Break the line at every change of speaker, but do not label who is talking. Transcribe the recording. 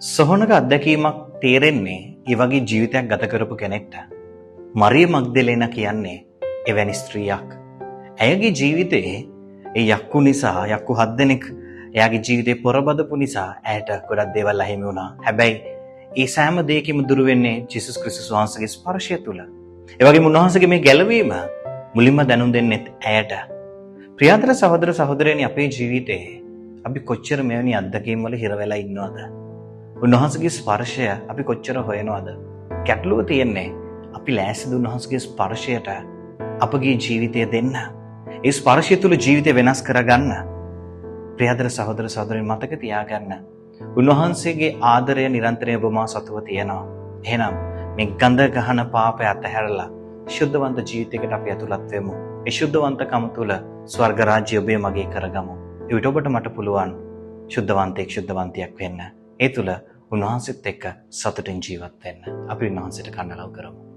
සොහොනක අත්දැකීමක් තේරෙන්නේ ඒ වගේ ජීවිතයක් ගත කරපු කෙනෙක්ට. මරිය මග්දලේන කියන්නේ එවැනි ස්ත්‍රියක්. ඇයගේ ජීවිතයේ ඒ යක්කු නිසා යක්කු 7 දෙනෙක් එයාගේ ජීවිතේ පොරබදපු නිසා ඇයට ගොඩක් දේවල් අහිමි වුණා. හැබැයි ඒ සෑම දෙයකින්ම දුර වෙන්නේ ජේසුස් ක්‍රිස්තුස් වහන්සේගේ ස්පර්ශය තුල. ඒ වගේම උන්වහන්සේගේ මේ ගැලවීම මුලින්ම දැනුම් දෙන්නෙත් ඇයට. ප්‍රියතර සහෝදර සහෝදරයනි, අපේ ජීවිතේ අපි කොච්චර මෙවැනි අත්දැකීම් වල හිර වෙලා ඉන්නවද? උන්වහන්සේගේ ස්පර්ශය අපි කොච්චර හොයනවද? ගැටලුව තියෙන්නේ අපි ලෑස්තිද උන්වහන්සේගේ ස්පර්ශයට අපගේ ජීවිතය දෙන්න? ඒ ස්පර්ශය තුල ජීවිතය වෙනස් කරගන්න. ප්‍රියතර සහෝදර සහෝදරයනි, මතක තියාගන්න. උන්වහන්සේගේ ආදරය නිරන්තරයෙන් ඔබ මා සතුව තියෙනවා. එහෙනම් මේ ගඳ ගහන පාපය අතහැරලා ශුද්ධවන්ත ජීවිතයකට අපි ඇතුළත් වෙමු. ඒ ශුද්ධවන්තකම තුල ස්වර්ග රාජ්‍ය ඔබේ මගේ කරගමු. ඒ විට ඔබට මට පුළුවන් ශුද්ධවන්තයෙක් ශුද්ධවන්තියක් වෙන්න. ඒ තුල උන්වහන්සේත් එක්ක සතුටින් ජීවත් වෙන්න. අපි උන්වහන්සේට කන්නලව් කරමු.